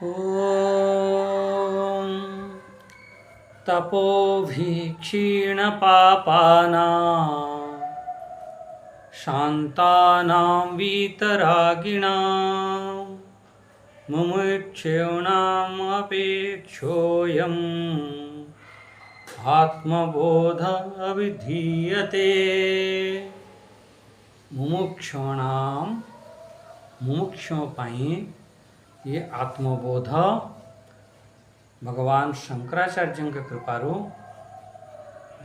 ॐ तपोभिक्षीणपापानां शान्तानां वीतरागिणां मुमुक्षूणाम् अपेक्षोऽयम् आत्मबोध अभिधीयते। मुमुक्षों पाई ये आत्मबोध भगवान शंकराचार्य के कृपारू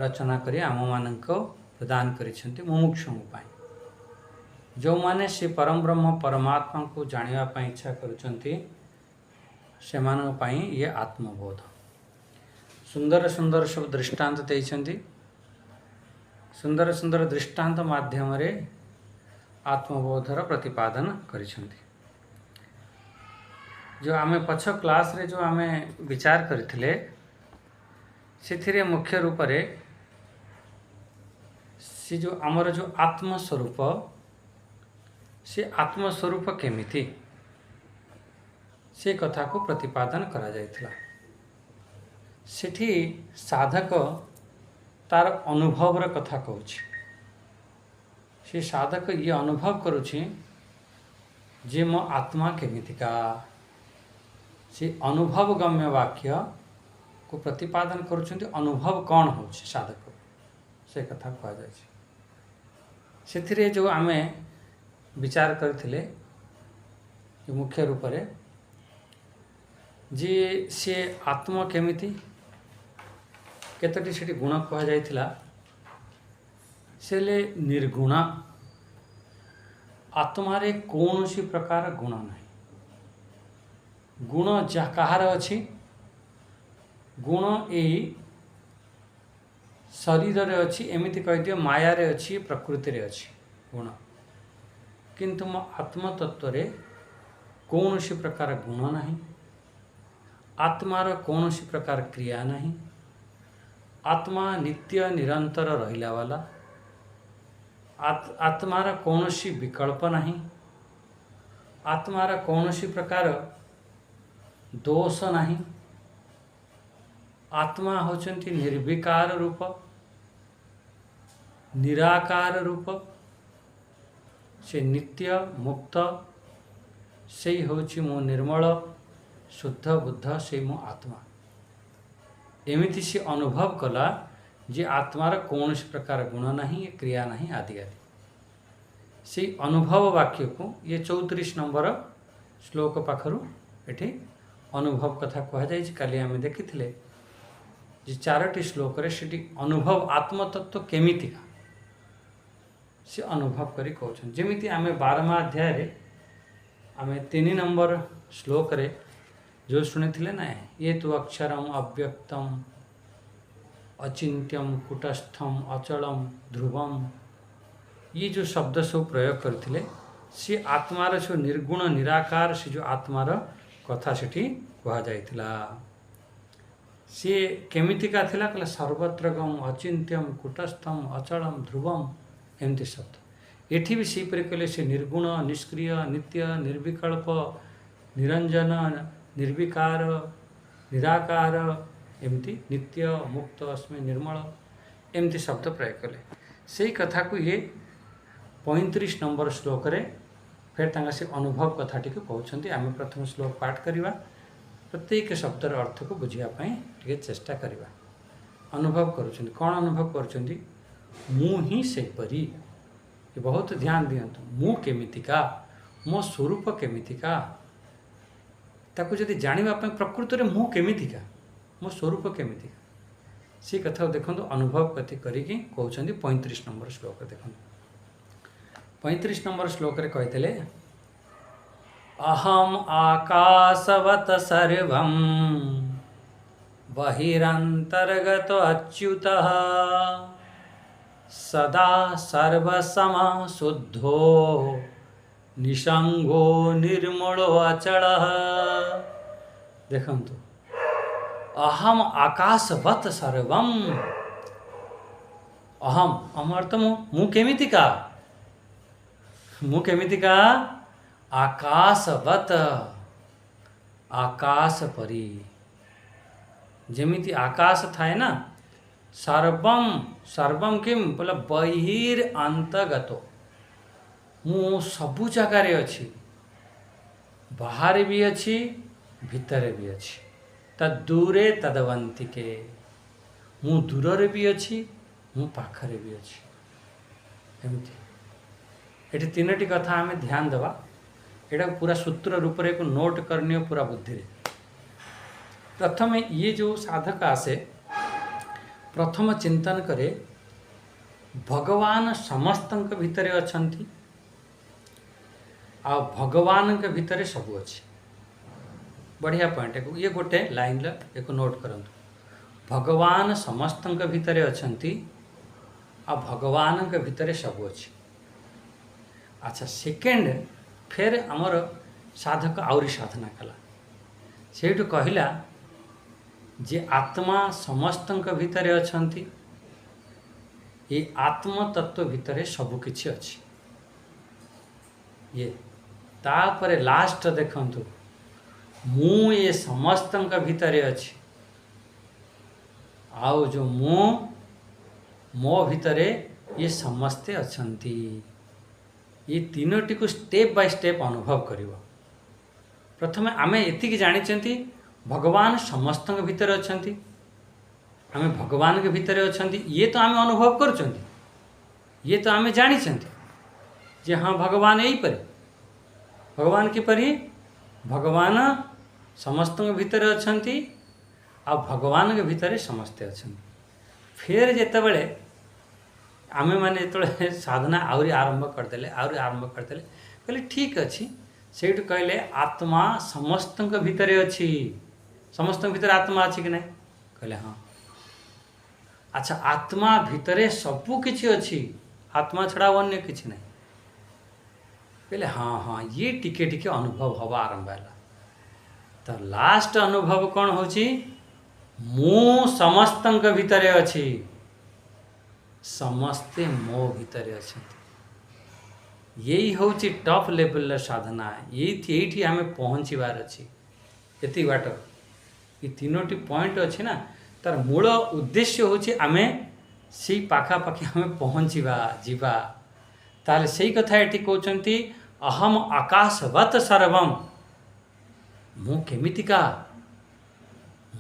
रचना करी आम मानक प्रदान करिसेंति। मुमुक्षों पाई जो माने से परम ब्रह्म परमात्मा को जानिया पाई इच्छा करुचंती सेमानक पाई ये आत्मबोध। सुंदर सुंदर सब दृष्टांत देइछंती। सुंदर सुंदर दृष्टांत माध्यम रे आत्मबोधर प्रतिपादन करिछंती। जो आमे पछ क्लास रे जो आमे विचार करथिले सेथिरे मुख्य रूप रे से जो आमर जो आत्मस्वरूप से आत्मस्वरूप केमिति से कथा को प्रतिपादन करा जायथिला। सेठी साधक तार अनुभवर कथा कहूछि। से साधक ये अनुभव करुछि जे मो आत्मा केमितिका। से अनुभव गम्य वाक्य को प्रतिपादन करुछन्ति। अनुभव कौन होछि साधक से कथा कहा जाय छै। सेथिरे जो आमे विचार करथिले जो मुख्य रूप रे जे से आत्मा केमिति केतटी सेठी गुण कहा जायथिला। सेले निर्गुण आत्मारे कौनसी प्रकार गुण नहीं। गुण जा कहार अछि गुण एई शरीर रे अछि एमिति कहि दियो माया रे अछि प्रकृति रे अछि गुण। किंतु मो आत्म तत्व रे कौनसी प्रकार गुण नहीं। आत्मार कौनसी प्रकार क्रिया नहीं। आत्मा नित्य निरंतर रहिला वाला। आत्मार कौनसी विकल्प नहीं। आत्मार कौनसी प्रकार दोष नहीं। आत्मा होचंती निर्विकार रूप निराकार रूप से नित्य मुक्त से होची मो निर्मल शुद्ध बुद्ध से मो आत्मा। एमिति से अनुभव कला जे आत्मार कौनसी प्रकार गुण नहीं क्रिया नहीं आदि आदि। से अनुभव वाक्य को ये 34 नंबर श्लोक पाखरु एठी अनुभव कथा कहा जाय। काली आमे देखिथिले जे 4टी श्लोक रे सेठी अनुभव आत्मतत्व केमितिका से अनुभव करी कहउछन। जेमिति आमे 12वां अध्याय रे आमे 3 नंबर श्लोक रे जो सुनिथिले ना ये तो अक्षरम अव्यक्तम अचिंत्यम कुटस्थम अचलम ध्रुवम ये जो शब्द सब प्रयोग करथिले से आत्मार जो निर्गुण निराकार से जो आत्मार कथा सेठी कहा जायथिला। से केमितिका थिला कला सर्वत्रगम अचिंत्यम कुटस्थम अचलम ध्रुवम एमती शब्द एठी भी से पर कहले से निर्गुण निष्क्रिय नित्य निर्विकल्प निरंजन निर्विकार निराकार एमती नित्य मुक्त अस्मि निर्मल एमती शब्द प्रयोग कले। से कथा को ये 35 नंबर श्लोक रे फिर तांगा से अनुभव कथाटी को कहउछन्ति। आमे प्रथम श्लोक पाठ करिवा प्रत्येक शब्दर अर्थ को बुझिया पई टिके चेष्टा करिवा। अनुभव करुछन्ति कोन अनुभव करुछन्ति मु ही से परी। ये बहुत ध्यान दियंतु मु केमितिका मो स्वरूप केमितिका ताकू जदि जानिबा पई प्रकृति रे मु केमितिका मो स्वरूप केमितिका से कथा देखंतु अनुभव कथि करिकि कहउछन्ति 35 नंबर श्लोक देखंतु। 35 नंबर श्लोक रे कहितले अहम आकाशवत सर्वं बहिरंतर्गत अच्युतः सदा सर्वसम शुद्धो निसंगो निर्मलो अचलः। देखंतु अहम आकाशवत सर्वं अहम अमर्थ मु केमितिका मु केमितिका आकाशवत आकाश परी जमिति आकाश थाए ना सर्वम सर्वम किम बोले बहिर अंतगतो मु सबु जगार अच्छी बाहर भी अच्छी भितर भी अच्छी तदूरे तदवंतिके मु दूर भी अच्छी मु पाखरे भी अच्छी एमती ये तीनोटी कथा आम ध्यान देवा एटा पूरा सूत्र रूप में नोट करनी पूरा बुद्धि रे। प्रथम ये जो साधक आसे प्रथम चिंतन करे भगवान समस्त भितर अछंती आ भगवान के भितर सबू अच्छे बढ़िया पॉइंट है ये गोटे लाइन एक नोट करंतु भगवान समस्त भितर अछंती आ भगवान के भितर सबू अच्छे। अच्छा सेकेंड फिर आमर साधक आउरी साधना कला से कहला जे आत्मा समस्त भितर अछंती ये आत्म तत्व भितर सबु किछि अछि ये तापर लास्ट देखंतु मु ये समस्त भितर अछि आउ जो मो भितर ये समस्ते अछंती ये तीनोटी को स्टेप बाय स्टेप अनुभव करिवो। प्रथम आमे एतिक जानिचंती भगवान समस्त भितर अछंती आमे भगवान के भितर अछंती ये तो आमे अनुभव करचंती ये तो आमे जानिचंती जे हाँ भगवान यही पर भगवान की परी भगवान समस्त भितर अछंती आ भगवान के भितर समस्ते अछंती। फिर जेतेबेले आमे माने जेतेबेले साधना आउरी आरंभ करदेले कहले ठीक अच्छी से कहले आत्मा समस्त भितर अच्छी समस्त भितर आत्मा अच्छी कि नहीं कहले हाँ। अच्छा आत्मा भितर सबू किछि अच्छी आत्मा छड़ा अन्य किछि नहीं कहले हाँ हाँ ये टिके टिके अनुभव हवा आरंभ है। तो लास्ट अनुभव कौन होची मु समस्त भितर अच्छी समस्ते मो भितर अच्छे यही हूँ टॉप लेवल साधना ये आम पहुँचबार अच्छी ये बाट ये तीनोटी पॉइंट अच्छी ना तार मूल उद्देश्य हूँ आम से पाखापाखि आम पहुँचवा जीवा ताले से कथा ये कहते अहम आकाशवत सर्वम मु केमितिका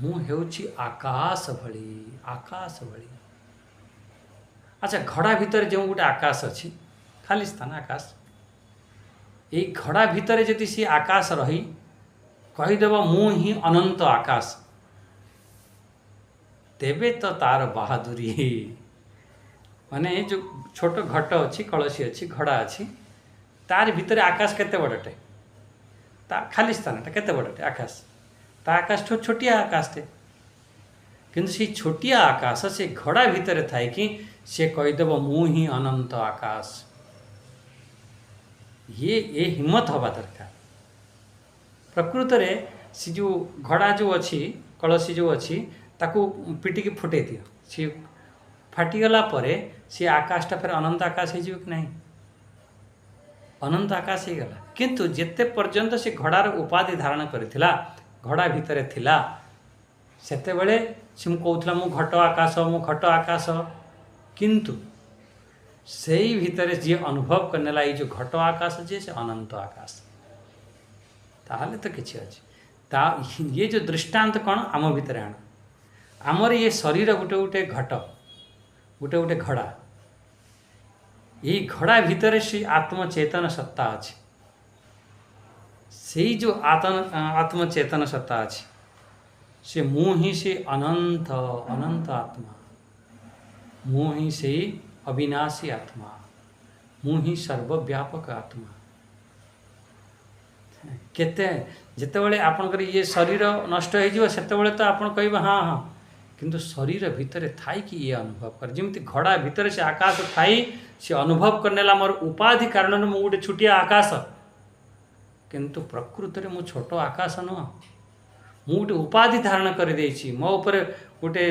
मु हेउची आकाश भली। अच्छा घड़ा भितर जो गोटे आकाश अच्छी खाली स्थान आकाश ये घड़ा भितर जदि सी आकाश रही कहीदेव मु ही अनंत आकाश तेबे तो तार बहादुरी माने जो छोट घट अच्छी कलसी अच्छी घड़ा अच्छी तार भितर आकाश केते बड़टे ता खाली स्थानटा केते बड़टे आकाश ता आकाश छोटिया आकाश थे किंतु से छोटिया आकाश से घड़ा भितर थाए कि से कहीदेव मु ही अनंत आकाश ये हिम्मत हवा दरकार। प्रकृत रे सी जो घड़ा जो अच्छी कलसी जो अच्छी ताकू पिटिकी फुटे दियो सी फाटीगला परे सी आकाशटा फिर अनंत आकाश हो कि नहीं अनंत आकाश हो गला किंतु जेते पर्यंत से घड़ार उपाधि धारण करथिला घड़ा भितर थिला सेते बेले से कहूला मु घट आकाश किंतु से भितर जी अनुभव करनेला ये जो घट आकाश जे से अनंत आकाश ताहले तो किछि अछि ता ये जो दृष्टांत कौन आम भितर आण आमर ये शरीर गोटे गोटे घट गोटे गोटे घड़ा ये घड़ा भितर से आत्मचेतन सत्ता अछि से जो आत्मचेतन सत्ता अछि से मु ही से अनंत अनंत आत्मा मु ही से अविनाशी आत्मा मु ही सर्वव्यापक आत्मा केते जितेबाला आपणकर ये शरीर नष्ट हो सेतेबाला तो आप कह हाँ हाँ किंतु शरीर भितर थाई कि ये अनुभव कर जमी घड़ा भितर से आकाश थाई से अनुभव करनेला मोर उपाधि कारण मु गोटे छुटिया आकाश किंतु प्रकृत में मु छोट आकाश नुह मु गोटे उपाधि धारण कर देछि मो ऊपर गोटे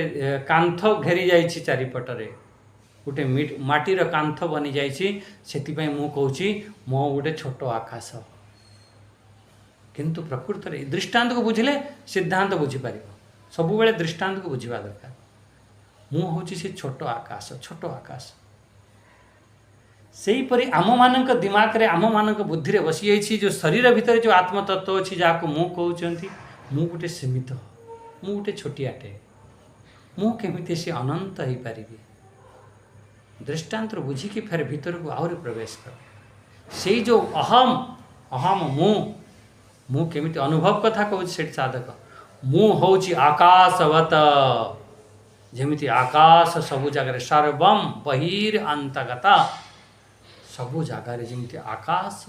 कांथ घेरी जाइछि चारिपटरे गोटे माटीर कांथ बनी जाइछि सेति पई मु कहूछि मो गोटे छोट आकाश किंतु प्रकृत में दृष्टांत को बुझिले सिद्धांत बुझीपर सब बेले दृष्टांत को बुझा दरकार मु हूँ से छोट आकाश से हीपरि आम मान दिमाग रे आम मान बुद्धि रे बसी जाइए जो शरीर भितर जो आत्मतत्व अच्छी जहाँ मु कहते मु गोटे सीमित मु गोटे छोटियाटे मु केमिति से अनंत हो पारि दृष्टांत बुझिकी फेर भीतर को आहरी प्रवेश कर से जो अहम अहम मु केमिति अनुभव कथा कहूँ से साधक मु हूँ आकाशवत जमिति आकाश सबु जगह सर्वम बहिर्अंतगता सबु जगार जमी आकाश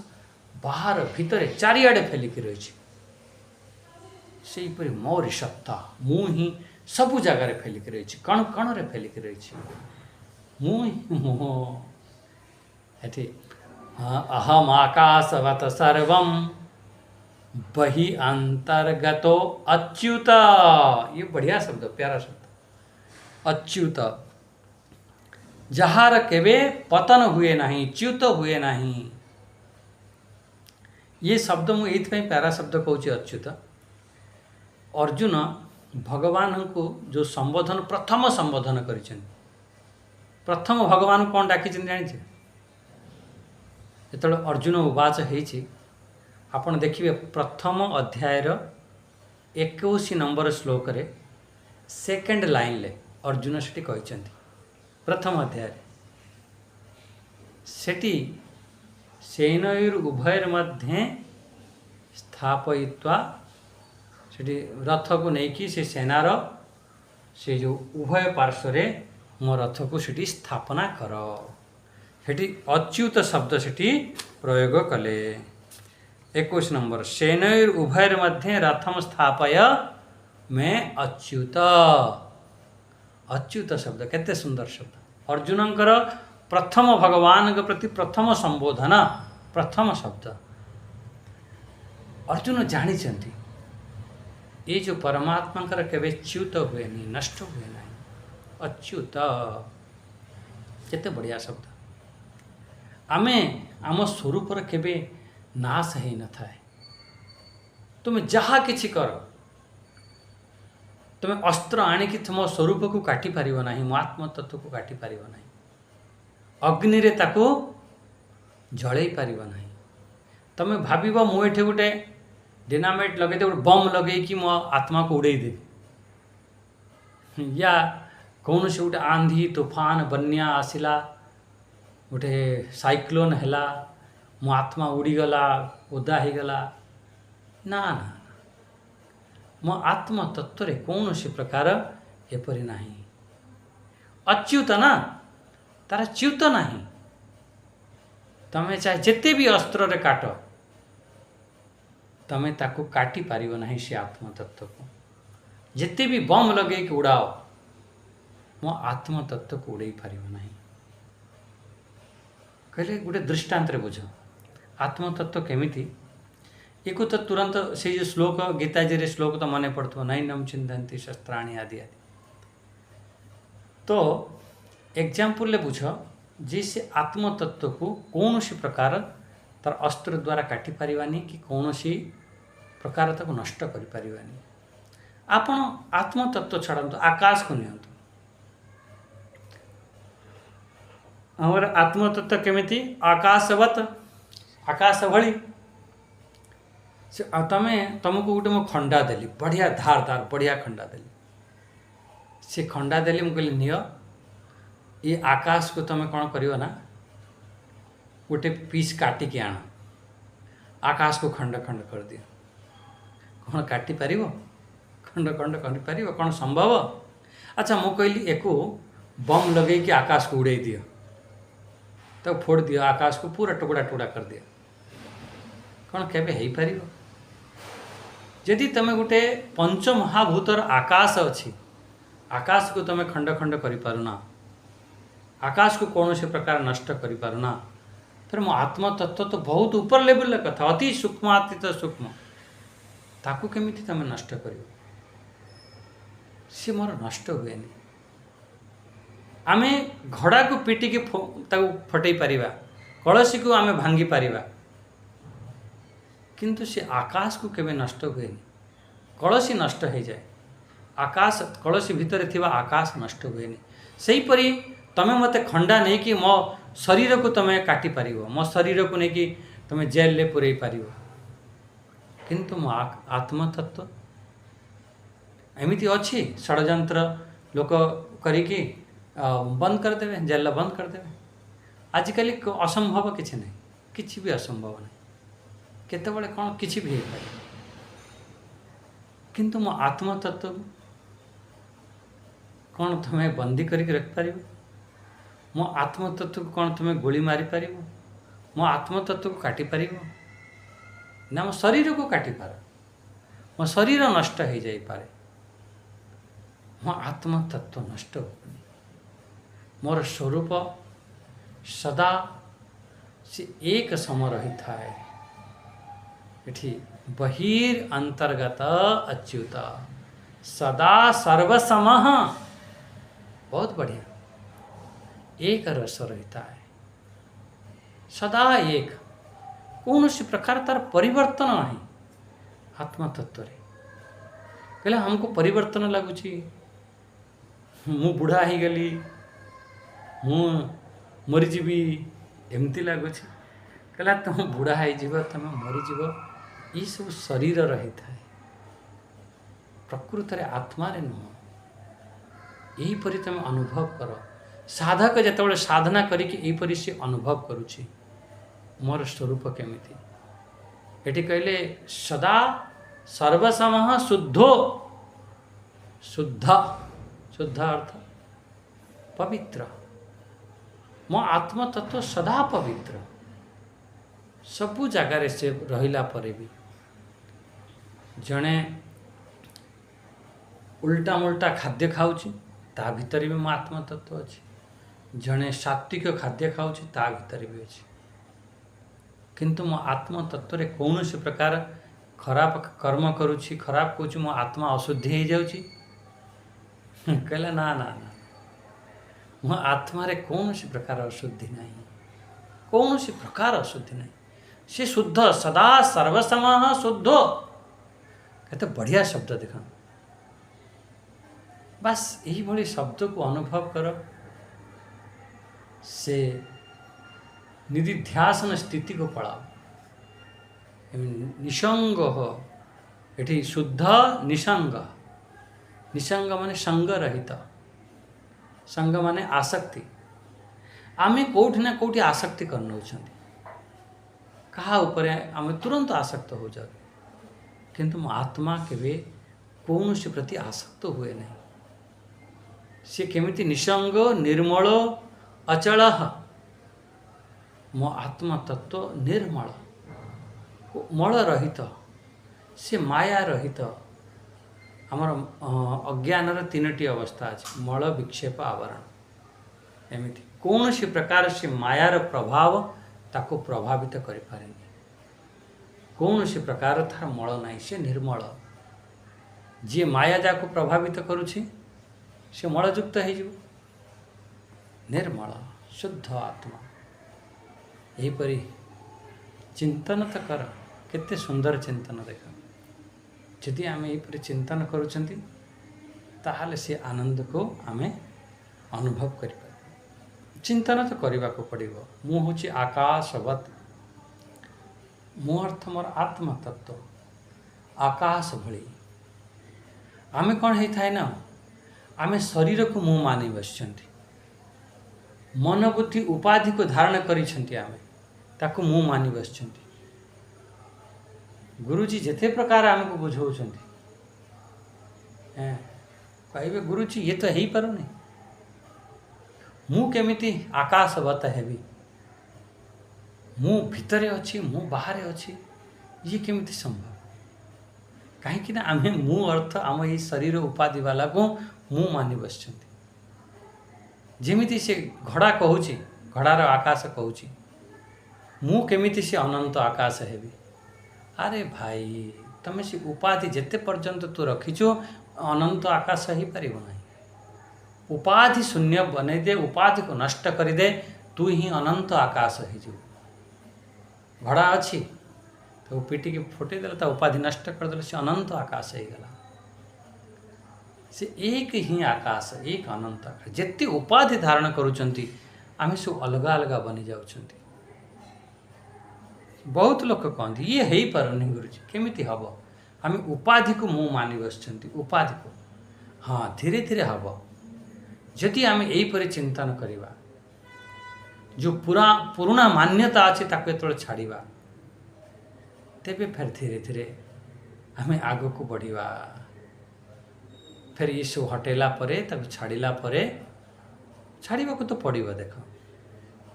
बाहर भितर चारिआडे फैलिकी रही से हीपरि मोरी सत्ता मु ही सबु जगार फैलिकी रही कण कण रे फैलिकी रही मुझे अहम आकाशवत सर्वम बहि अंतर्गतो अच्युत ये बढ़िया शब्द प्यारा शब्द अच्युत जहार केवे पतन हुए नहीं च्युत हुए नहीं ये शब्द मुझे प्यारा शब्द कहूँ अच्युत अर्जुन भगवान को जो संबोधन प्रथम संबोधन कर प्रथम भगवान कौन डाकी जानी जो अर्जुन उवाच होती आपण देखिए प्रथम अध्यायर 21 नंबर श्लोक रे सेकेंड लाइन ले अर्जुन से कहते प्रथम अध्याय सेठी सेनयोर उभयर मध्य स्थापयित्वा सेठी रथ को लेकिन से सेनार से जो उभय पार्श्व मो रथ को सेठी स्थापना कर सेठी अच्युत शब्द सेठी प्रयोग कले 21 नंबर सेनयोर उभयर मध्य रथम स्थापय में अच्युत अच्युत शब्द केते सुंदर शब्द अर्जुनंकर प्रथम भगवान के प्रति प्रथम संबोधन प्रथम शब्द अर्जुन जानी ये जो परमात्मा केवे च्युत हुए नहीं नष्ट हुए नहीं अच्युत केते बढ़िया शब्द आमे आम स्वरूप केवे नाश है न थाए तुम्हें जहाँ किछि कर तुम्हें अस्त्र आणिकी तुम स्वरूप को काटी पार ना मो आत्मतत्व को काटी पार ना अग्नि रे ताको जड़े पार ना तुम्हें भाव मुझे गोटे डिनामाइट लगे गोटे बम लगे कि मो आत्मा को उड़े देवी या कौन से गोटे आंधी तूफान बन्या आसला गोटे साइक्लोन हैला मो आत्मा उड़ीगला ओदा हो गला ना ना मो आत्म तत्व रे कौन सी प्रकार एपरी नहीं अच्युत ना तार च्युत नहीं तमें चाहे जिते भी अस्त्र रे काट तमें ताको काटी पारिबो नहीं से आत्म तत्व को जिते भी बम लगे कि उड़ाओ मो आत्म तत्व को उड़े पारिबो नहीं कहले गोटे दृष्टांत रे बुझ आत्म तत्व केमिति एक तो तुरंत से जो श्लोक गीताजी रे श्लोक तो मन पड़ो नैनम चिंतन्ति शस्त्राणी आदि आदि तो एग्जाम्पल बुझ जी से आत्म तत्व को कौन सी प्रकार तार अस्त्र द्वारा काटी पारिबानी कि कौन सी प्रकार ताको नष्ट करि पारिबानी आपण आत्म तत्व छाड़ନ୍ତୁ आकाश को नियंतु हमर आत्म तत्व केमिति आकाशवत आकाश भली से तुमको गोटे मो खंडा देली बढ़िया धार धार बढ़िया खंडा देली से खंडा देली मुझे कहली निय ये आकाश को तुम कौन करियो ना गोटे पीस काटिकी आण आकाश को खंड खंड कर दियो कौन काटी पारिबो खंड खंड कर पारिबो कौन संभव अच्छा मु कहली एको बम लगे कि आकाश को उड़े दियो तो फोड़ दियो आकाश को पूरा टुकड़ा टुकड़ा कर दियो कौन केबे हो पारिबो यदि तुम गोटे पंच महाभूतर आकाश अच्छी आकाश को तुम खंड खंड कर पारुना आकाश को कौन से प्रकार नष्ट कर पारुना फिर मो आत्म तत्व तो बहुत ऊपर लेवल कथा अति सूक्ष्म अतीत सूक्ष्म ताकू केमिति तुम नष्ट कर सी मोर नष्ट हुए आमे घड़ा को पिटिकी फटई पारिबा कलसी को आमे भांगी पारिबा किंतु से आकाश को केवे नष्ट हुए कलसी नष्ट हो जाए आकाश कलसी भितर थिबा आकाश नष्ट हुए सेहीपरि तमें मत खंडा नहीं कि मो शरीर को तमें काटी पार मो शरीर को नहीं कि तमें जेल ले पुरई पार किंतु मो आत्मतत्व एमती अच्छी षड्यंत्र लोक करिकी बंद करदे जेल बंद करदे आजिकल असंभव किसी नहीं किसी भी असंभव नहीं केतबले कौन किसी भी हो पाए किंतु मो आत्मतत्व कौन तुम्हें बंदी करके रखिपार मो आत्मतत्व को कौन तुम्हें गोली मारी पार मो आत्मतत्व को काटी पार ना मो शरीर को काटी पार मो शरीर नष्ट हो जाई पारे मो आत्मतत्व नष्ट हो मोर स्वरूप सदा से एक सम रही थाए एठी बहिर अंतर्गत अच्युत सदा सर्वसम बहुत बढ़िया एक रस रहता है सदा एक कौन सी प्रकार तार परिवर्तन नहीं आत्मतत्व कहले हमको परिवर्तन लगुच मु बुढ़ा ही गली मु मरीजी एमती लगुच कहला तुम बुढ़ा हो तुम मरीज ये सब शरीर रही था प्रकृत रे आत्मा रे नुह यहीपरि तुम अनुभव कर साधक जिते साधना करी से अनुभव करुछि मोर स्वरूप केमिति एटी कहले सदा सर्वसम शुद्धो शुद्ध शुद्ध अर्थ पवित्र मो आत्मतत्व सदा पवित्र सबु जगार से रहिला परे भी जड़े उल्टा मुल्टा खाद्य खाऊँ ता भीतर भी मो आत्मतत्व अच्छी जड़े सात्विक खाद्य खाऊँ ता भीतर भी अच्छी किंतु मो आत्मतत्व रे कौन से प्रकार खराब कर्म करुँची खराब कहूँ मो आत्मा अशुद्धि हो जाऊँगी कहला ना ना ना मो आत्मा रे कौन सी प्रकार अशुद्धि नहीं कौन सी प्रकार अशुद्धि नहीं से शुद्ध सदा सर्वसम शुद्धो कहते बढ़िया शब्द देखा बस यही भली शब्द को अनुभव कर से निधिध्यासन स्थिति को पढ़ाओ निसंग हो ये शुद्ध निसंग निसंग माने संग रहित संग माने आसक्ति आमे कोठी ना कोठी आसक्ति कर नौछंती कहा ऊपर आमे तुरंत आसक्त हो जाए किंतु मो आत्मा केवे कौन से प्रति आसक्त हुए नहीं से केमिति निसंग निर्मल अचल मो आत्मा तत्व निर्मल मल रहित से माया रहित आमर अज्ञान तीनोटी अवस्था अच्छे मल विक्षेप आवरण एमती कौन सी प्रकार से मायार प्रभाव ताको प्रभावित कर पारे कौन सी प्रकार थार मल नहीं से निर्मल जी माया जाको प्रभावित करुछि से मलयुक्त हो निर्मल शुद्ध आत्मा यहीपरि चिंतन तो कर केते सुंदर चिंतन देख जदि आम यहीपरि चिंतन करुछंती ताहले से आनंद को आमे अनुभव कर चिंतन तो करने को पड़ो मु हूँ आकाशवत मु अर्थ मोर आत्मा तत्व आकाश भली आमे कौन होता है ना आमे शरीर को मुँह मानि बस मन बुद्धि उपाधि को धारण करिसेंती आमे ताको मुँह मानि बस गुरुजी जेते प्रकार आमको बुझाऊँ कहे गुरुजी ये तो है ही पारुनी मु केमिति आकाशवत हेबी मु भितरे अच्छी मु बाहर अच्छी ये केमिति संभव कहीं आमे मु अर्थ आम ये शरीर उपाधि वाला को मु मानि बस जेमिति से घड़ा कहूँ घड़ार आकाश कहूँ मु केमिति से अनंत आकाश हेबी अरे भाई तमें से उपाधि जेते पर्यंत तू रखीचु अनंत आकाश ही पार ना उपाधि शून्य बने दे उपाधि को नष्ट कर दे तू ही अनंत आकाश हो घड़ा अच्छी तो पिटिकी फुटेदेला ता उपाधि नष्ट करदेला से अनंत आकाश हो गला। से एक ही आकाश एक अनंत आकाश जिते उपाधि धारण करुँच आम सब अलग अलग बनी जाऊँ। बहुत लोग कहते ये हो पारनी गुरुजी केमिति हम आम उपाधि को मु मानि बस उपाधि को हाँ धीरे धीरे हम जदि आम यहीपर चिंतन करवा जो पुराना मान्यता अच्छे ताको जो छाड़ा तेबे फिर धीरे धीरे आम आग को बढ़िया फिर ये सब हटेला परे छाड़ा परे छाड़ा को तो पड़ो। देख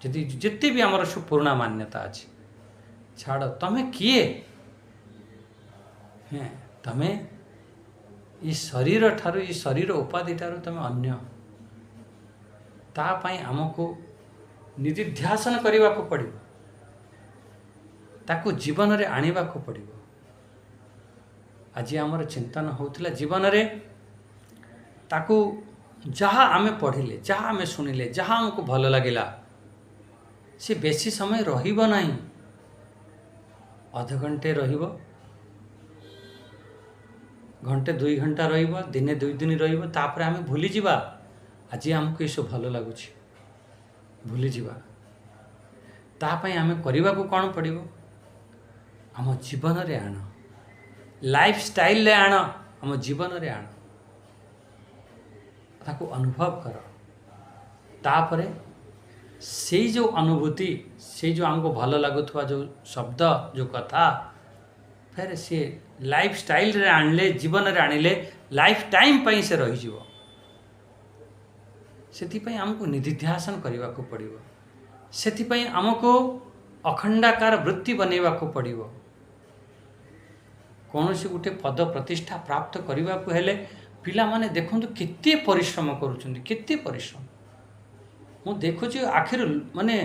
जदि जिते भी आमर सब पुराना मान्यता अच्छे छाड़ तमे किए हैं तमे ये शरीर ठारू ये शरीर उपाधि ठारू तमे अन्य तापाई आमको निधिध्यासन करने को पड़ो ताकू जीवन रे आनिबा को पड़ो। आज आमर चिंतन होता जीवन रे ताकू जहाँ आमे पढ़िले जहाँ आमे शुणिले जहाँ हमको भल लगिला से बेसी समय रहिबो नहीं अध घंटे रहिबो घंटे 2 घंटा रहिबो दिने 2 दिन रहिबो तापर आमे भूली जिबा आज हमको ये सब भल लगुछि भूली जिबा तापाई आमे करिबा को कोन पड़िबो आम जीवन रे आण लाइफ स्टाइल ले आण आम जीवन रे आण ताको अनुभव कर तापरे से जो अनुभूति से जो हमको भल लगुवा जो शब्द जो कथा फिर से लाइफ स्टाइल रे आणले जीवन रे आणिले लाइफ टाइम पई से रही जीवो सेति पई हमको निधिध्यासन करने को पड़ो सेति पई हमको अखंडाकार वृत्ति बनैवा को पड़ो कौन सी गोटे पद प्रतिष्ठा प्राप्त करने को हेले पिला माने देखंतु केते परिश्रम करूछंती केते परिश्रम मु देखुची आखिर माने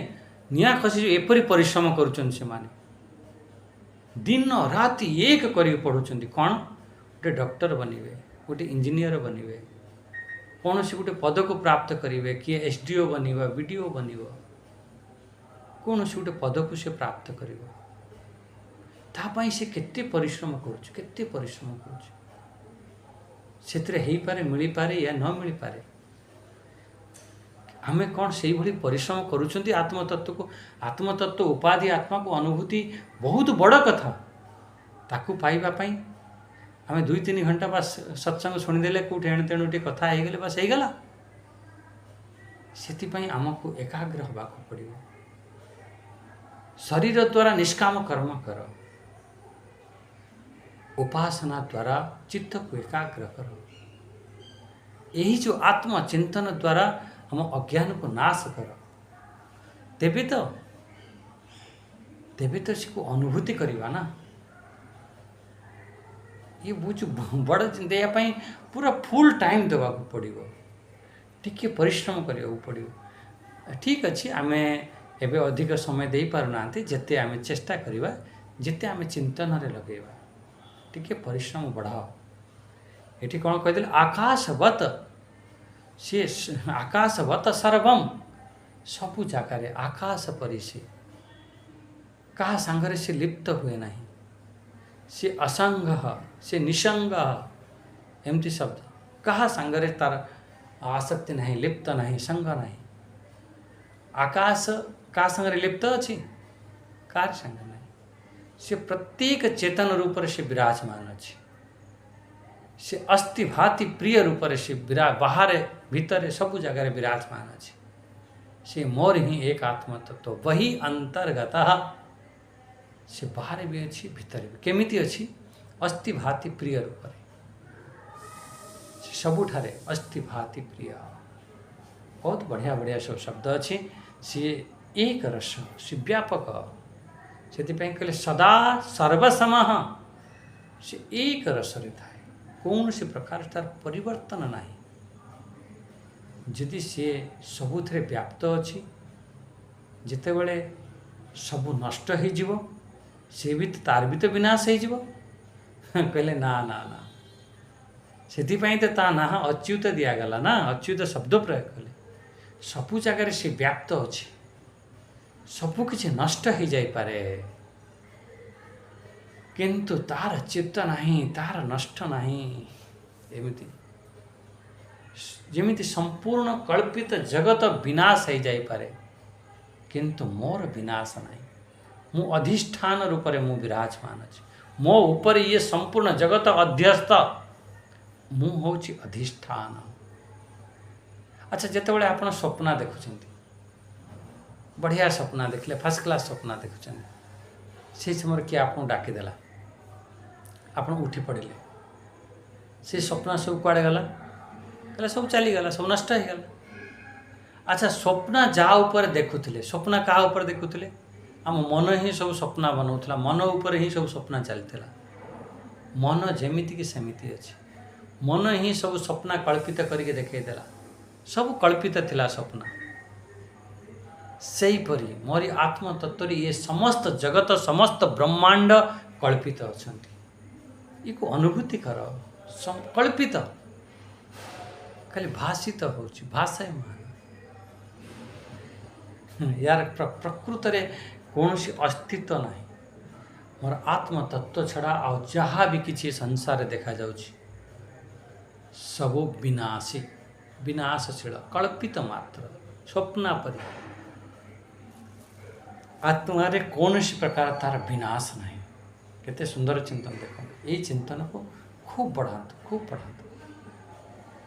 निया खसी एपरी परिश्रम करूछन से माने दिन राति एक करी पढ़ुछंती कौन गोटे डॉक्टर बनिवे गोटे इंजीनियर बनिवे कौन सी गोटे पद को प्राप्त करिवे किए एसडीओ बनिवा वीडीओ बनिवा कौन सी गोटे पद को से प्राप्त करिवो तापाई से केते परिश्रम करूछ केते परिश्रम करूछ सेतरे हेई पारे मिली पारे या न मिली पारे आमे कौन से भली परिश्रम करूछंती आत्मतत्व उपाधि आत्मा को अनुभूति बहुत बड़ कथा ताकू पाइबा पाई आमे 2-3 घंटा बस सत्संग शुणिदेले कौटे एणे तेणु टे कथा ହେଇगले बस ହେଇगला सेति आमको एकाग्र होगा पड़ो शरीर द्वारा निष्काम कर्म कर उपासना द्वारा चित्त को एकाग्र करो यही जो आत्मचिंतन द्वारा हम अज्ञान को नाश कर तेबे तो इसको अनुभूति करवा ना ये बुझ बड़ देपाई पूरा फुल टाइम देवा पड़ो टिके परिश्रम करने पड़ो ठीक अच्छे आम एबे अधिक समय दे पारना जिते आम चेष्टा करवा जिते आम चिंतन रे लगेवा टिके परिश्रम बढ़ाओ ये कौन कहते आकाशवत सी आकाशवत सर्वम सबु जगार आकाश परी से क्या सांगरे से लिप्त हुए नहीं से असंग से निसंग एमती शब्द क्या सांगरे तार आसक्ति नहीं लिप्त नहीं संग नहीं आकाश का संगरे लिप्त अच्छी कार संग नहीं से प्रत्येक चेतन रूप से विराजमान अच्छे से अस्थि भाति प्रिय रूप से बाहर भीतर सबु जगह विराजमान अच्छे से मोर ही एक आत्मा तत्व वही अंतर्गत से बाहर भी अच्छी भीतर भी केमिति अच्छी अस्थि भाति प्रिय रूप से सबुठारे अस्थि भाति प्रिय बहुत बढ़िया बढ़िया सब शब्द अच्छी सी एक रस सी व्यापक से कहले सदा सर्वसम से एक रस थाए कौन सी प्रकार तार परिवर्तन नहीं जदि सी सबुथ व्याप्त अच्छी जिते बड़े सबू नष्ट हो सी भी तार भी तो विनाश हो कहले ना ना ना से तो ता ना अच्युत दिगला ना अच्युत शब्द प्रयोग कले सबू जगार सी व्याप्त अच्छी सबू किसी नष्ट हो जाए କିନ୍ତୁ ତାର ଚିତ୍ତ ନାହିଁ, ତାର ନଷ୍ଟ ନାହିଁ। ଏମିତି ଯେମିତି ସମ୍ପୂର୍ଣ୍ଣ କଳ୍ପିତ ଜଗତ ବିନାଶ ହେଇଯାଇପାରେ, କିନ୍ତୁ ମୋର ବିନାଶ ନାହିଁ। ମୁଁ ଅଧିଷ୍ଠାନ ରୂପରେ ମୁଁ ବିରାଜମାନ ଅଛି। ମୋ ଉପରେ ଇଏ ସମ୍ପୂର୍ଣ୍ଣ ଜଗତ ଅଧ୍ୟସ୍ତ, ମୁଁ ହେଉଛି ଅଧିଷ୍ଠାନ। ଆଚ୍ଛା, ଯେତେବେଳେ ଆପଣ ସ୍ୱପ୍ନ ଦେଖୁଛନ୍ତି, ବଢ଼ିଆ ସ୍ୱପ୍ନ ଦେଖିଲେ, ଫାର୍ଷ୍ଟ କ୍ଲାସ୍ ସ୍ୱପ୍ନ ଦେଖୁଛନ୍ତି, ସେହି ସମୟରେ କିଏ ଆପଣଙ୍କୁ ଡାକିଦେଲା, ଆପଣ ଉଠି ପଡ଼ିଲେ, ସେ ସ୍ୱପ୍ନ ସବୁ କୁଆଡ଼େ ଗଲା? କହିଲେ ସବୁ ଚାଲିଗଲା, ସବୁ ନଷ୍ଟ ହେଇଗଲା। ଆଚ୍ଛା, ସ୍ୱପ୍ନ ଯାହା ଉପରେ ଦେଖୁଥିଲେ, ସ୍ୱପ୍ନ କାହା ଉପରେ ଦେଖୁଥିଲେ? ଆମ ମନ ହିଁ ସବୁ ସ୍ୱପ୍ନ ବନାଉଥିଲା, ମନ ଉପରେ ହିଁ ସବୁ ସ୍ୱପ୍ନ ଚାଲିଥିଲା। ମନ ଯେମିତିକି ସେମିତି ଅଛି, ମନ ହିଁ ସବୁ ସ୍ୱପ୍ନ କଳ୍ପିତ କରିକି ଦେଖେଇଦେଲା, ସବୁ କଳ୍ପିତ ଥିଲା ସ୍ୱପ୍ନ। ସେହିପରି ମୋରି ଆତ୍ମତତ୍ତ୍ୱରେ ଇଏ ସମସ୍ତ ଜଗତ, ସମସ୍ତ ବ୍ରହ୍ମାଣ୍ଡ କଳ୍ପିତ ଅଛନ୍ତି। ୟାକୁ ଅନୁଭୂତି କର, କଳ୍ପିତ ଖାଲି ଭାଷିତ ହେଉଛି, ଭାଷାୟମାନ। ୟାର ପ୍ରକୃତରେ କୌଣସି ଅସ୍ତିତ୍ୱ ନାହିଁ। ମୋର ଆତ୍ମତତ୍ତ୍ୱ ଛଡ଼ା ଆଉ ଯାହା ବି କିଛି ସଂସାରରେ ଦେଖାଯାଉଛି ସବୁ ବିନାଶୀ, ବିନାଶଶୀଳ, କଳ୍ପିତ ମାତ୍ର, ସ୍ୱପ୍ନ ପରି। ଆତ୍ମାରେ କୌଣସି ପ୍ରକାର ତାର ବିନାଶ ନାହିଁ। କେତେ ସୁନ୍ଦର ଚିନ୍ତନ ଦେଖନ୍ତୁ। ଏଇ ଚିନ୍ତନକୁ ଖୁବ୍ ବଢ଼ାନ୍ତୁ, ଖୁବ୍ ବଢ଼ାନ୍ତୁ।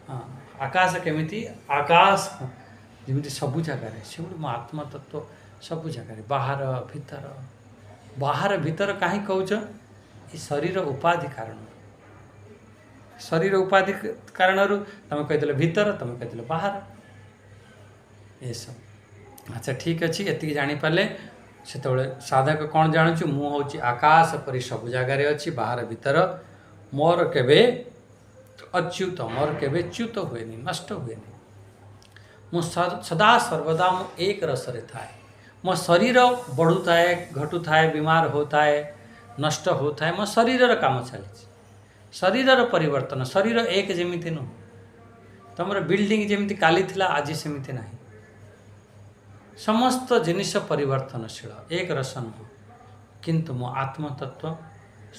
ହଁ, ଆକାଶ କେମିତି? ଆକାଶ ଯେମିତି ସବୁ ଜାଗାରେ, ସେଭଳି ମୋ ଆତ୍ମତତ୍ତ୍ୱ ସବୁ ଜାଗାରେ, ବାହାର ଭିତର। ବାହାର ଭିତର କାହିଁକି କହୁଛ? ଏ ଶରୀର ଉପାଧି କାରଣରୁ। ଶରୀର ଉପାଧି କାରଣରୁ ତୁମେ କହିଦେଲ ଭିତର, ତୁମେ କହିଦେଲ ବାହାର, ଏସବୁ। ଆଚ୍ଛା, ଠିକ୍ ଅଛି, ଏତିକି ଜାଣିପାରିଲେ ସେତେବେଳେ ସାଧକ କ'ଣ ଜାଣୁଛୁ? ମୁଁ ହେଉଛି ଆକାଶ ପରି ସବୁ ଜାଗାରେ ଅଛି, ବାହାର ଭିତର। ମୋର କେବେ ଅଚ୍ୟୁତ, ମୋର କେବେ ଚ୍ୟୁତ ହୁଏନି, ନଷ୍ଟ ହୁଏନି। ମୁଁ ସଦା ସର୍ବଦା ମୁଁ ଏକ ରସରେ ଥାଏ। ମୋ ଶରୀର ବଢ଼ୁଥାଏ, ଘଟୁଥାଏ, ବିମାର ହେଉଥାଏ, ନଷ୍ଟ ହେଉଥାଏ, ମୋ ଶରୀରର କାମ ଚାଲିଛି। ଶରୀରର ପରିବର୍ତ୍ତନ, ଶରୀର ଏକ ଯେମିତି ନୁହଁ। ତୁମର ବିଲ୍ଡିଂ ଯେମିତି କାଲି ଥିଲା, ଆଜି ସେମିତି ନାହିଁ। ସମସ୍ତ ଜିନିଷ ପରିବର୍ତ୍ତନଶୀଳ, ଏକ ରସ ନୁହଁ। କିନ୍ତୁ ମୋ ଆତ୍ମତତ୍ତ୍ୱ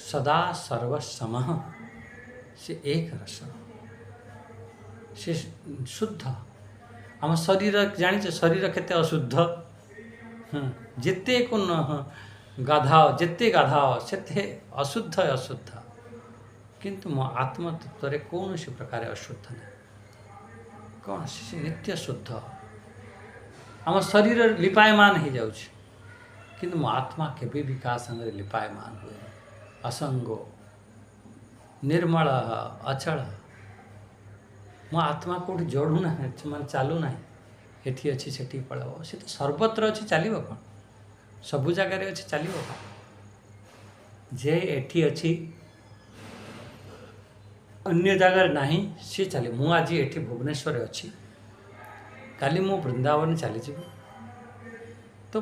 ସଦା ସର୍ବସମଃ, ସେ ଏକ ରସ, ସେ ଶୁଦ୍ଧ। ଆମ ଶରୀର ଜାଣିଛ, ଶରୀର କେତେ ଅଶୁଦ୍ଧ? ଯେତେ ଗାଧାଅ, ଯେତେ ଗାଧାଅ, ସେତେ ଅଶୁଦ୍ଧ ଅଶୁଦ୍ଧ। କିନ୍ତୁ ମୋ ଆତ୍ମତତ୍ତ୍ୱରେ କୌଣସି ପ୍ରକାର ଅଶୁଦ୍ଧ ନାହିଁ, କୌଣସି, ସେ ନିତ୍ୟ ଶୁଦ୍ଧ। ଆମ ଶରୀର ଲିପାୟମାନ ହେଇଯାଉଛି, କିନ୍ତୁ ମୋ ଆତ୍ମା କେବେ ବି କାହା ସାଙ୍ଗରେ ଲିପାୟମାନ ହୁଏନି। ଅସଙ୍ଗ, ନିର୍ମଳ, ଅଚଳ। ମୋ ଆତ୍ମା କେଉଁଠି ଜଡ଼ୁନାହିଁ, ମାନେ ଚାଲୁନାହିଁ, ଏଠି ଅଛି ସେଠି ପଳାଇବ। ସେ ତ ସର୍ବତ୍ର ଅଛି, ଚାଲିବ କ'ଣ? ସବୁ ଜାଗାରେ ଅଛି, ଚାଲିବ କ'ଣ? ଯେ ଏଠି ଅଛି ଅନ୍ୟ ଜାଗାରେ ନାହିଁ, ସିଏ ଚାଲିବ। ମୁଁ ଆଜି ଏଠି ଭୁବନେଶ୍ୱରରେ ଅଛି, କାଲି ମୁଁ ବୃନ୍ଦାବନ ଚାଲିଯିବି। ତ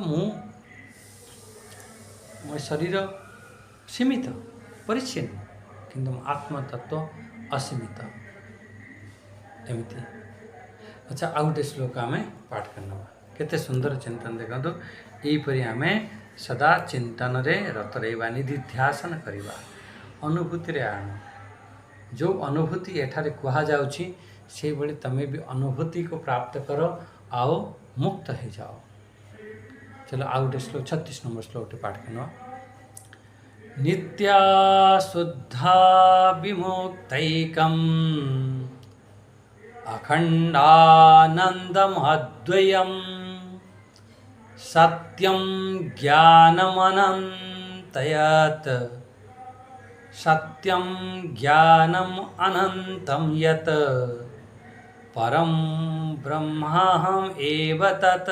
ମୋ ଶରୀର ସୀମିତ, ପରିଚ୍ଛନ୍ନ, କିନ୍ତୁ ମୋ ଆତ୍ମତତ୍ତ୍ୱ ଅସୀମିତ। ଏମିତି। ଆଚ୍ଛା, ଆଉ ଗୋଟେ ଶ୍ଲୋକ ଆମେ ପାଠ କରିନେବା। କେତେ ସୁନ୍ଦର ଚିନ୍ତନ ଦେଖନ୍ତୁ। ଏହିପରି ଆମେ ସଦା ଚିନ୍ତନରେ ରତ ରହିବା, ନିଧିଧ୍ୟାସନ କରିବା, ଅନୁଭୂତିରେ ଆଣ। ଯେଉଁ ଅନୁଭୂତି ଏଠାରେ କୁହାଯାଉଛି, ସେଇଭଳି ତମେ ବି ଅନୁଭୂତିକୁ ପ୍ରାପ୍ତ କର, ଆଉ ମୁକ୍ତ ହେଇଯାଅ। ଚलो ଆଉ ଗୋଟେ ଶ୍ଲୋକ, 36 ନମ୍ବର ଶ୍ଲୋକଟି ପାଠ କରିନେବା। ନିତ୍ୟା ଶୁଦ୍ଧା ବିମୁକ୍ତୈକମ୍ ଅଖଣ୍ଡାନନ୍ଦମଦ୍ୱୟମ୍ ସତ୍ୟଂ ଜ୍ଞାନମନନ୍ତୟତ୍ ସତ୍ୟଂ ଜ୍ଞାନମ୍ ଅନନ୍ତಂ ಯತ್ परम ब्रह्माहम एव तत्,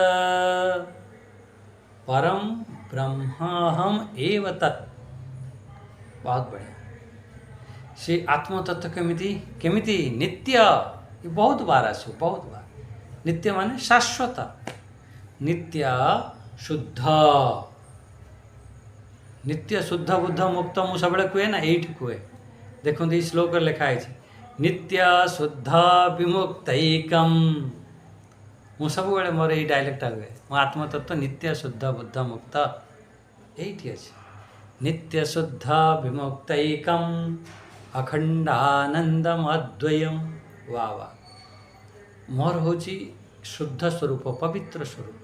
परम ब्रह्माहम एव तत्। बहुत बढ़िया। से आत्मतत्व केमिति केमिति नित्य, ये बहुत बार आसो, बहुत बार। नित्य माने शाश्वत, नित्य शुद्ध, नित्य शुद्ध बुद्ध मुक्त मु सब कहे ना, ये कहे देखो ये श्लोक लिखा है नित्य शुद्ध विमुक्तैकम। मु सब मोर ये डायलेक्टा हुए, मो आत्मतत्व नित्य शुद्ध बुद्ध मुक्त, ये अच्छे नित्य शुद्ध विमुक्तैकम अखंडानंदम अद्वयम। वाह वाह। मोर होची शुद्ध स्वरूप, पवित्र स्वरूप।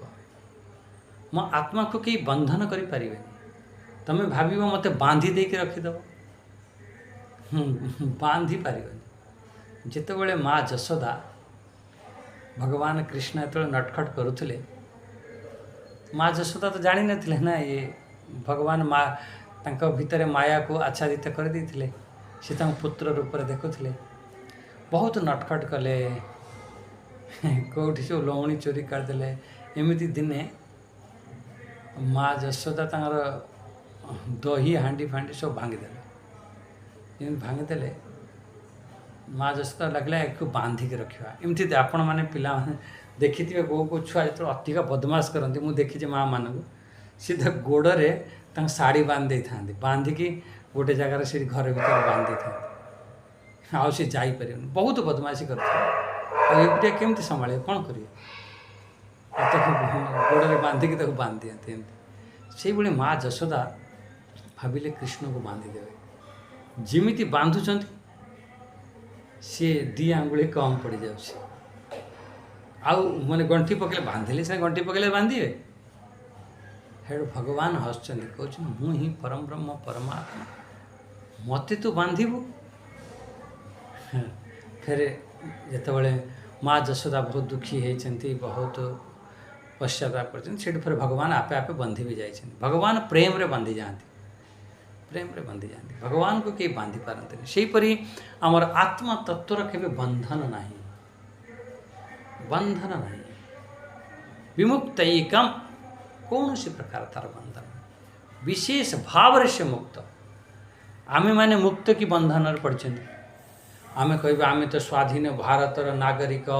मो आत्मा को कई बंधन करि परिबेनी। तमे भाबिबो मते बांधी देके रखिदब, बांधी पारिबेनी। जेतेबेले माँ जशोदा भगवान कृष्ण जो नटखट करुले, माँ जशोदा तो जानी नथिले ना ये भगवान माँ तांको भितर माया को आच्छादित कर देथिले। से पुत्र रूप में देखुले, बहुत नटखट कले, कौटी सब लवणी चोरी करदे। एमती दिने माँ जशोदा तांगर दही हांडी फांडी सब भांगीदे। भांगीदे माँ जशोदा लगला एक बांधिक रखा। एमती आपण मैंने पिला देखी थे गो को छुआ जो अधिक बदमाश करती, मुझे देखी माँ मान को सीधा गोड़े शाढ़ी बांधे था, बांधिकी गोटे जगार से घर भर बांधे था। आउ सी जापर बहुत बदमाशी कर केमती संभाल कौन करेंगे, गोड़े बांधिकी बांध दिखाते। से भाई माँ जशोदा भाविले कृष्ण को बांधिदेवे। जमीती बांधुंट सी दी आंगुली कम पड़ जाऊँ। आउ मैंने गंठी पकड़े बांधिले से गंठी पकड़े बांधे। हेड़ भगवान हसुँच कहते मु ही परम ब्रह्म परमात्मा, मत तू बांधबू। फिर जितेबाला माँ जशोदा बहुत दुखी होती, बहुत पश्चाताप कर फिर भगवान आपे आपे बंधी भी जाए। भगवान प्रेम रे बांधी जाती, प्रेम रे बांधी जाती। भगवान को कई बांधी पारती। सेहीपरि आमर आत्मा तत्वर के बंधन नहीं, बंधन नहीं। विमुक्तैकम कौन सी प्रकार तार बंधन, विशेष भाव से मुक्त। आमे माने मुक्त की बंधन पड़े। आमे कह आमे तो स्वाधीन भारतर नागरिक,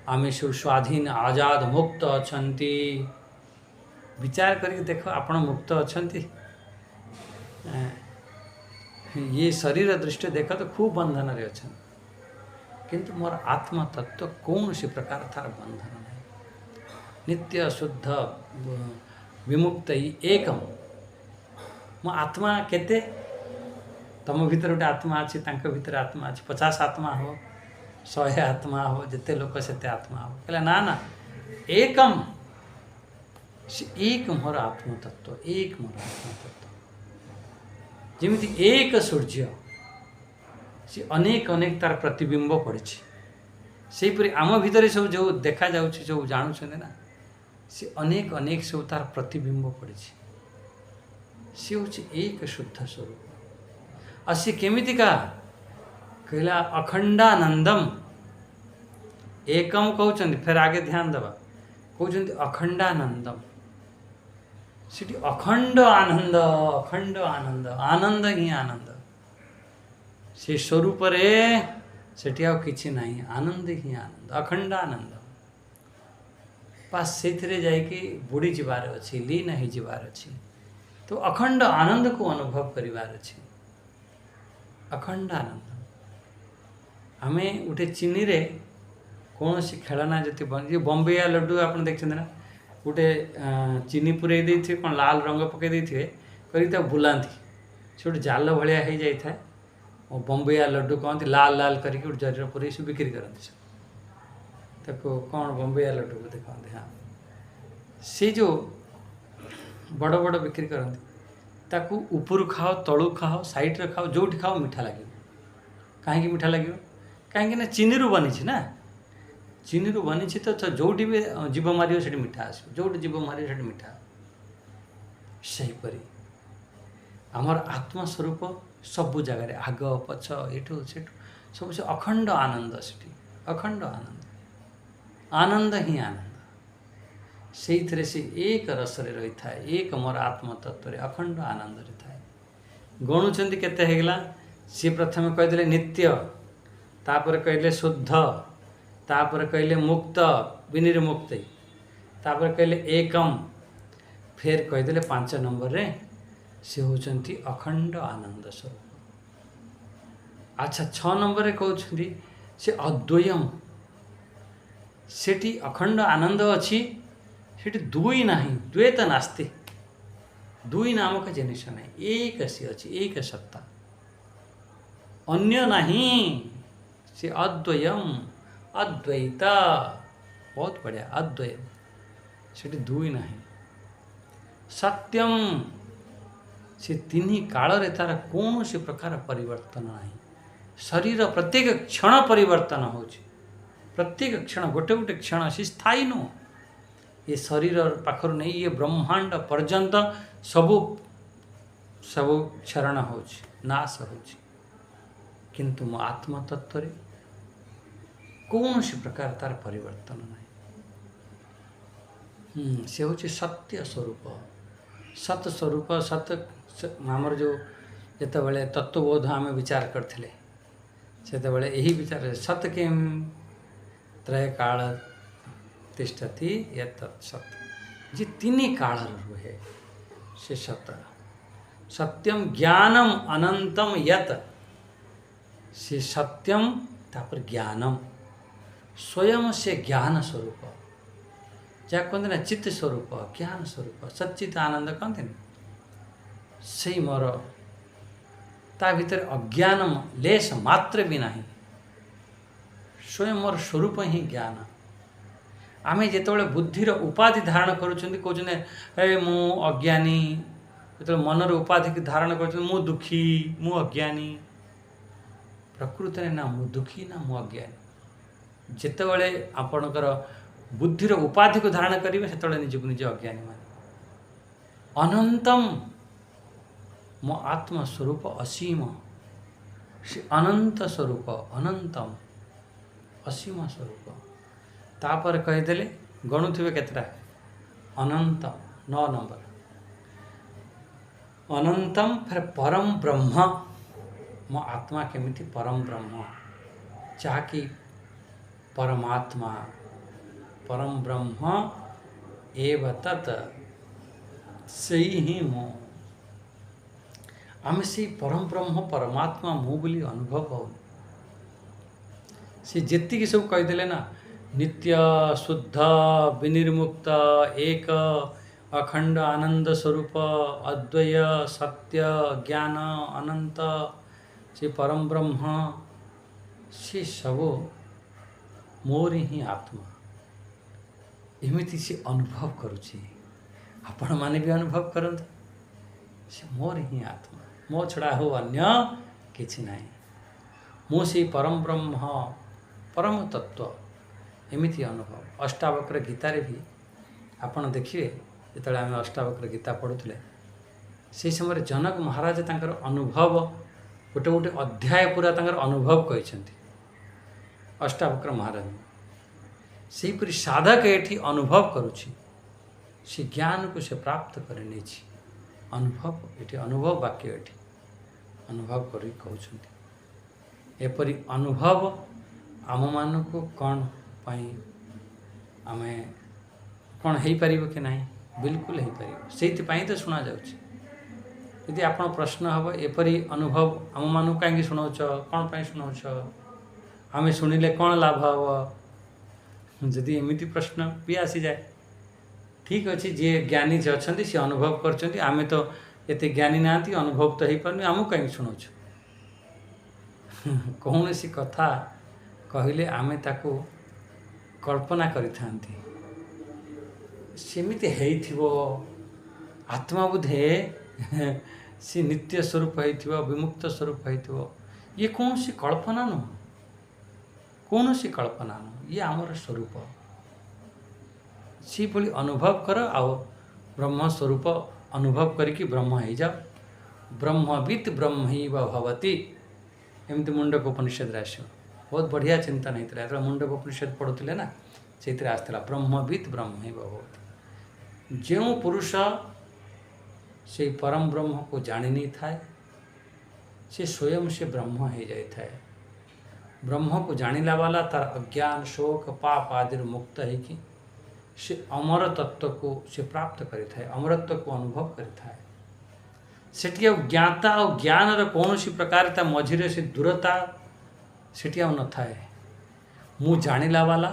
आमे सब स्वाधीन आजाद मुक्त अछंती। विचार करके देखो आपण मुक्त अछंती। ये शरीर दृष्टि देख तो खूब बंधन रे अछन, किंतु मोर आत्मा तत्व कौन सी प्रकार तार बंधन नहीं। नित्य शुद्ध विमुक्त एकम। मो आत्मा केते, तम भीतर गोटे आत्मा अच्छी, तांको भीतर आत्मा अच्छी। 50 आत्मा हो, 100 आत्मा हो, जिते लोक सेते आत्मा हो। कहला ना ना एकम, एक मोर आत्म तत्व, एक मोर आत्म तत्व। जमीती एक सूर्य सी अनेक अनेक तार प्रतिबिंब पड़ी। सेहीपरि आम भितर सब जो देखा जाऊँ जो जानूँ ना, सी अनेक अनेक सब तार प्रतिबिंब पड़ी। सी हूँ एक शुद्ध स्वरूप। और सी केमिति का कहला अखंडानंदम। एकम कहते फिर आगे ध्यान दबा, कहते अखंडानंदम। सीटी अखंड आनंद, अखंड आनंद, आनंद ही आनंद। से स्वरूप रे सेठी आउ किछि नहीं, आनंद ही आनंद, अखंड आनंद। पास से जाइए बुड़ी जीवार अच्छी, लीन हो जीवार अच्छी। तो अखंड आनंद को अनुभव करिवार अच्छी, अखंड आनंद। आमे उठे चीनी रे कौन सी खेलना जति बम्बे लड्डू आप देखते ना, गोटे चीनी पुरे देथे कौन लाल रंग पकई देथे करी बुलाती, से गोटे जाल भाया हो जाए। और बम्बे लड्डू कहते लाल लाल करके गोटे जरी पुरे सब बिक्री करते। ताको कौन बम्बे लड्डू को देखते। हाँ, से जो बड़ बड़ बिक्री करते ताकू ऊपर खाओ, तलू खाओ, साइड रे खाओ, जो खाओ मीठा लगे। कहीं मीठा लगे, कहीं चीनी रू बनी ना, चीनी रू बनी तो जो भी जीव मार से मीठा आस, जो जीव मार से मीठा। सहीपरि आमर आत्मस्वरूप सबु जगार आग पछ एठू सेठू सब से अखंड आनंद। से अखंड आनंद, आनंद ही आनंद। से से एक रस रही था, एक मोर आत्म तत्व अखंड आनंद रे था। गणुंट केते हेगला, सी प्रथम कहते नित्य, तापर कहले शुद्ध, तापर कहले मुक्त विनिर्मुक्त, तापर कहले एकम, फिर कहते 5 नंबर रे से होचंती अखंड आनंद स्वरूप। अच्छा 6 नंबर रे कहउछंती से अद्वयम। सेठी अखंड आनंद अच्छी, सेठी दुई नहीं, द्वैत नास्ति। दुई नामक जिनिस ना एक सी अच्छी एक सत्ता अन्य नहीं से अद्वयम अद्वैता बहुत बढ़िया अद्वयम से दुई ना सत्यम से तीन काल रे तार कौन सी प्रकार परिवर्तन नहीं शरीर प्रत्येक क्षण परिवर्तन हो प्रत्येक क्षण गोटे गोटे क्षण से स्थायी नुह ये शरीर पाखर नहीं ये ब्रह्मांड पर्यंत सबू सब क्षरण हो नाश हो किंतु मो आत्मा तत्व कौन सी प्रकार तार परिवर्तन नहीं से हूँ सत्य स्वरूप सत स्वरूप सत आमर जो जिते बड़े तत्वबोध आम विचार करते से यही विचार सत किम त्रय काल तिष्ठति यत् सत जी तीन काल रुहे से सत सत्यम ज्ञानम अनंतम यत से सत्यम तापर ज्ञानम स्वयं से ज्ञान स्वरूप जहाँ कहते ना चित्त स्वरूप ज्ञान स्वरूप सच्चित आनंद कहते ना से मोर ता भीतर अज्ञान लेश मात्र भी नहीं स्वयं मोर स्वरूप ही ज्ञान आम जिते बुद्धिर उपाधि धारण करुँचे मु अज्ञानी जो मनर उपाधि की धारण कर मु दुखी मु अज्ञानी प्रकृत में ना मु दुखी ना मु अज्ञानी जितेबले आपणकर बुद्धिर उपाधि को धारण करेंगे से निजक निज अज्ञानी मान अनंतम मो आत्मस्वरूप असीम से अनंत स्वरूप अनंतम असीम स्वरूप तापर कहीदेले गणुवे केतटा अनंतम 9 नंबर अनंतम फिर परम ब्रह्म मो आत्मा केमिति परम ब्रह्म जहाँकि परमात्मा परम ब्रह्म एव तत् से ही मो आम से परम ब्रह्म परमात्मा मु बोली अनुभव हो से जी सब कहीदेले ना नित्य शुद्ध विनिर्मुक्त एक अखंड आनंद स्वरूप अद्वय सत्य ज्ञान अनंत से परम ब्रह्म से सब मोर ही आत्मा एमती से अनुभव करुच्ची आपण माने भी अनुभव करंत से मोर ही आत्मा मो छड़ा हो अन्य किछि नहीं मो से परम ब्रह्म परम तत्व एमती अनुभव अष्टावक्र गीतारे भी आपण देखिए जो आम अष्टावक्र गीता पढ़ुले से समय जनक महाराज तांकर अनुभव गोटे गोटे अध्याय पूरा तांकर अनुभव कहते अष्टावक्र महाराज सेहीपरि साधक एठी अनुभव करुछि से ज्ञान को से प्राप्त कर अनुभव ये अनुभव वाक्य ये अनुभव कर कहते एपरी अनुभव आम मान को कौन पाई आमे कौन हो पार कि ना बिल्कुल हो पार तो शुणा जाती आप प्रश्न हम एपरी अनुभव आम मान कहीं शुणाऊच कौन पाई शुणाऊच आम शुणिले कौन लाभ हम जदि एमती प्रश्न भी आसी जाए ठीक अच्छे जी ज्ञानी जे अच्छा सी अनुभव कर आम तो ये ज्ञानी ना अनुभव तो हो पार आमको कहीं शुणाऊच कौन सी कथा कहले आमे ताको कल्पना करि थांती सेमिति हेइथिबो आत्मा बुधे सी नित्य स्वरूप हेइथिबो विमुक्त स्वरूप हेइथिबो ये कौन सी कल्पना न कौन सी कल्पना न ये आमर स्वरूप सी भली अनुभव कर आओ ब्रह्म स्वरूप अनुभव करिकी ब्रह्म हो जाओ ब्रह्मवित् ब्रह्मैव भवति एमती मुंडक उपनिषद आसो बहुत बढ़िया चिंतन होता है मुंडक उपनिषद पढ़ुले ना से आसला ब्रह्मवित् ब्रह्मैव भवति जो पुरुष से परम ब्रह्म को जानी नहीं थाए से स्वयं से ब्रह्म हो जाता है ब्रह्म को जानिला वाला तार अज्ञान शोक पाप आदि मुक्त है कि से अमर तत्व को से प्राप्त करें अमरत्व को अनुभव करें सेठी ज्ञाता और ज्ञान कौन सी प्रकार मझिरे से दूरता सेठी न थाए मु जानिला वाला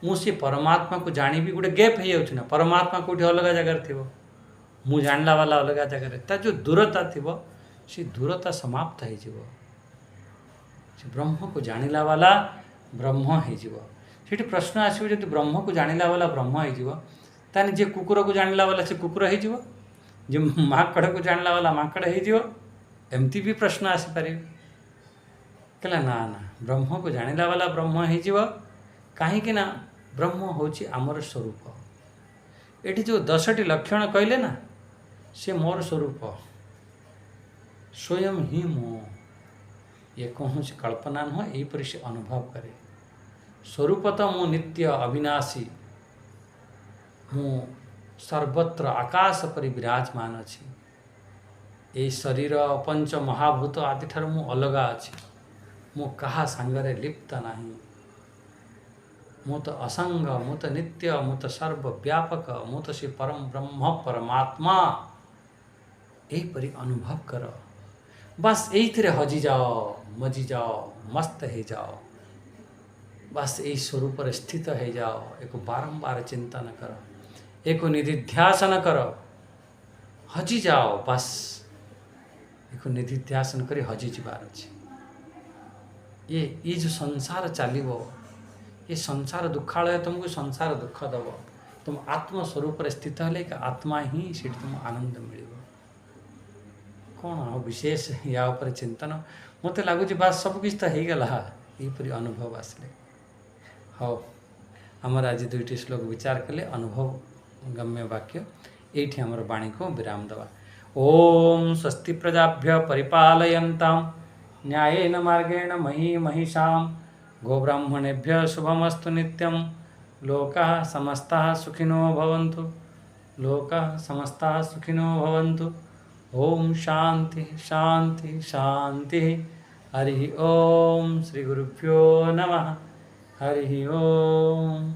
मु से परमात्मा को जानी भी गोटे गैप हो जाऊँ ना परमात्मा कौटी अलग जगार थी मु जानला वाला अलग जगह ता जो दूरता थिबो से दूरता समाप्त हो जीवो से ब्रह्म को जानिला वाला ब्रह्म हो जीवो सेठी प्रश्न आसीबो जदि ब्रह्म को जानिला वाला ब्रह्म हो जीवो ताने जे कुकुर को जानिला वाला से कुकुर हो जीवो जे माकड़ को जानिला वाला माकड़ हो जीवो एमती भी प्रश्न आसी पारे कहला ना ना ब्रह्म को जानिला वाला ब्रह्म हो जीवो काहे कि ना ब्रह्म होची आमर स्वरूप एठी जो 10टी लक्षण कहले ना से मोर स्वरूप स्वयं ही मो ये कौन से कल्पना नुह यहीपरि से अनुभव करे स्वरूप तो मु नित्य अविनाशी मु सर्वत्र आकाश परि विराजमान अच्छी ये शरीर पंच महाभूत आदि ठार मु अलगा अच्छी मु कहा सांगरे लिप्त नहीं मु तो असंग मु तो नित्य मु तो सर्वव्यापक मु तो से परम ब्रह्म परमात्मा यहीपरि अनुभव कर बस यही हजी जाओ मजी जाओ मस्त हो जाओ बस यही स्वरूप स्थित हो जाओ एक बारंबार चिंतन कर एक निधिध्यासन कर हजी जाओ बस एक निधिध्यासन कर हजी जीवार अच्छे ये जो संसार चलो ये संसार दुखालय तुमको संसार दुख दब तुम आत्मस्वरूप स्थित हेले आत्मा ही से तुम आनंद मिल कौन आ विशेष या ऊपर चिंतन मत लगुच बास सबकि तो हो गला यहीपरि अनुभव आसले हाँ आमर आज 2टी श्लोक विचार कले अनुभव गम्य वाक्य ये आमर वाणी को विराम दवा ओम स्वस्ति प्रजाभ्य परिपालयन्तां न्यायेन मार्गेण मही महिषां गोब्राह्मणेभ्य शुभमस्तु नित्यं लोकाः समस्ताः सुखिनो भवन्तु लोकाः समस्ताः सुखिनो भवन्तु ओम शांति शांति शांति हरि ओम श्री गुरुभ्यो नमः हरि ओम।